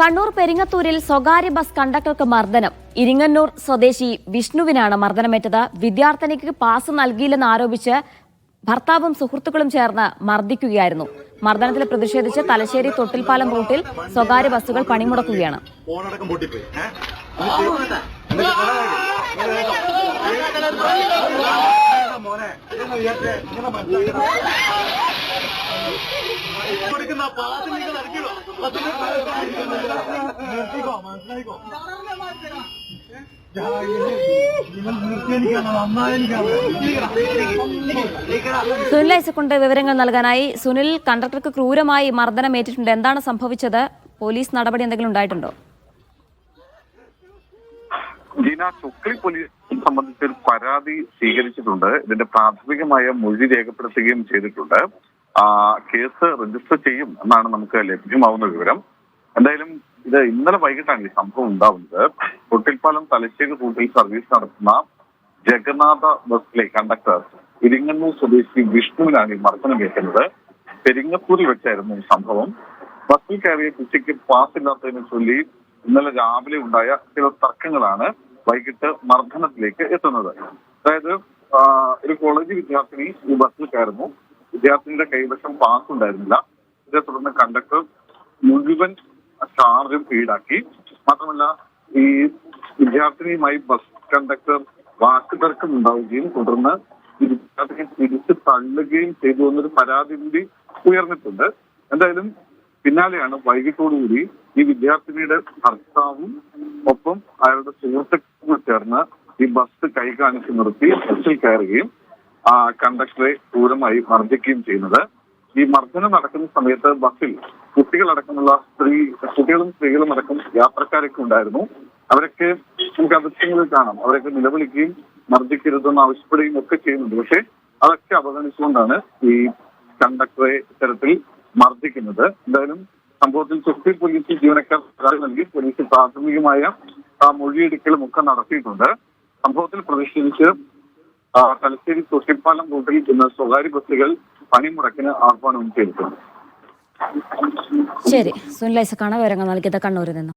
കണ്ണൂർ പെരിങ്ങത്തൂരിൽ സ്വകാര്യ ബസ് കണ്ടക്ടർക്ക് മർദ്ദനം. ഇരിങ്ങന്നൂർ സ്വദേശി വിഷ്ണുവിനാണ് മർദ്ദനമേറ്റത്. വിദ്യാർത്ഥിനിക്ക് പാസ് നൽകിയില്ലെന്ന് ആരോപിച്ച് ഭർത്താവും സുഹൃത്തുക്കളും ചേർന്ന് മർദ്ദിക്കുകയായിരുന്നു. മർദ്ദനത്തിൽ പ്രതിഷേധിച്ച് തലശ്ശേരി തൊട്ടിൽപ്പാലം റൂട്ടിൽ സ്വകാര്യ ബസ്സുകൾ പണിമുടക്കുകയാണ്. സുനിൽ ഐസക്കുണ്ട് വിവരങ്ങൾ നൽകാനായി. സുനിൽ, കണ്ടക്ടർക്ക് ക്രൂരമായി മർദ്ദനമേറ്റിട്ടുണ്ട്. എന്താണ് സംഭവിച്ചത്? പോലീസ് നടപടി എന്തെങ്കിലും ഉണ്ടായിട്ടുണ്ടോ? ജീന, ചുക്ലി പോലീസ് സംബന്ധിച്ച് പരാതി സ്വീകരിച്ചിട്ടുണ്ട്. ഇതിന്റെ പ്രാഥമികമായ മൊഴി രേഖപ്പെടുത്തുകയും ചെയ്തിട്ടുണ്ട്. കേസ് രജിസ്റ്റർ ചെയ്യും എന്നാണ് നമുക്ക് ലഭ്യമാവുന്ന വിവരം. എന്തായാലും ഇത് ഇന്നലെ വൈകിട്ടാണ് ഈ സംഭവം ഉണ്ടാവുന്നത്. തൊട്ടിൽപ്പാലം തലശ്ശേരി റൂട്ടിൽ സർവീസ് നടത്തുന്ന ജഗന്നാഥ ബസ്സിലെ കണ്ടക്ടർ ഇരിങ്ങന്നൂർ സ്വദേശി വിഷ്ണുവിനാണ് ഈ മർദ്ദനമേറ്റുന്നത്. പെരിങ്ങത്തൂരിൽ വെച്ചായിരുന്നു ഈ സംഭവം. ബസ്സിൽ കയറിയ കുട്ടിക്ക് പാസ് ഇല്ലാത്തതിനെ ചൊല്ലി ഇന്നലെ രാവിലെ ഉണ്ടായ ചില തർക്കങ്ങളാണ് വൈകിട്ട് മർദ്ദനത്തിലേക്ക് എത്തുന്നത്. അതായത് ഒരു കോളേജ് വിദ്യാർത്ഥിനി ഈ ബസ്സിൽ കയറുന്നു. വിദ്യാർത്ഥിനിയുടെ കൈവശം പാസ് ഉണ്ടായിരുന്നില്ല. ഇതേ തുടർന്ന് കണ്ടക്ടർ മുഴുവൻ ചാർജും ഈടാക്കി. മാത്രമല്ല, ഈ വിദ്യാർത്ഥിനിയുമായി ബസ് കണ്ടക്ടർ വാക്കുതർക്കം ഉണ്ടാവുകയും തുടർന്ന് ഈ വിദ്യാർത്ഥിനിയെ തിരിച്ച് തള്ളുകയും ചെയ്തു എന്നൊരു പരാതി കൂടി ഉയർന്നിട്ടുണ്ട്. എന്തായാലും പിന്നാലെയാണ് വൈകിട്ടോടുകൂടി ഈ വിദ്യാർത്ഥിനിയുടെ ഭർത്താവും ഒപ്പം അയാളുടെ സുഹൃത്തുക്കളും ചേർന്ന് ഈ ബസ് കൈ കാണിച്ച് നിർത്തി ബസ്സിൽ കയറുകയും കണ്ടക്ടറെ ക്രൂരമായി മർദ്ദിക്കുകയും ചെയ്യുന്നത്. ഈ മർദ്ദനം നടക്കുന്ന സമയത്ത് ബസ്സിൽ കുട്ടികളും സ്ത്രീകളും അടക്കം യാത്രക്കാരൊക്കെ ഉണ്ടായിരുന്നു. അവരൊക്കെ നമുക്ക് ദൃശ്യങ്ങളിൽ കാണാം. അവരൊക്കെ നിലവിളിക്കുകയും മർദ്ദിക്കരുതെന്ന് ആവശ്യപ്പെടുകയും ഒക്കെ ചെയ്യുന്നുണ്ട്. പക്ഷെ അതൊക്കെ അവഗണിച്ചുകൊണ്ടാണ് ഈ കണ്ടക്ടറെ ഇത്തരത്തിൽ മർദ്ദിക്കുന്നത്. എന്തായാലും സംഭവത്തിൽ ചുക്ലി പോലീസ് ജീവനക്കാർ പരാതി നൽകി. പോലീസ് പ്രാഥമികമായ മൊഴിയെടുക്കലും ഒക്കെ നടത്തിയിട്ടുണ്ട്. സംഭവത്തിൽ പ്രതിഷേധിച്ച് തലശ്ശേരി തൊട്ടിൽപ്പാലം റൂട്ടിൽ ഇന്ന് സ്വകാര്യ ബസ്സുകൾ പണിമുടക്കിന് ആഹ്വാനം ചെയ്തിട്ടുണ്ട്. ശരി, സുനിൽ ഐസക്കാണ് വിവരങ്ങൾ നൽകിയത് കണ്ണൂരിൽ നിന്ന്.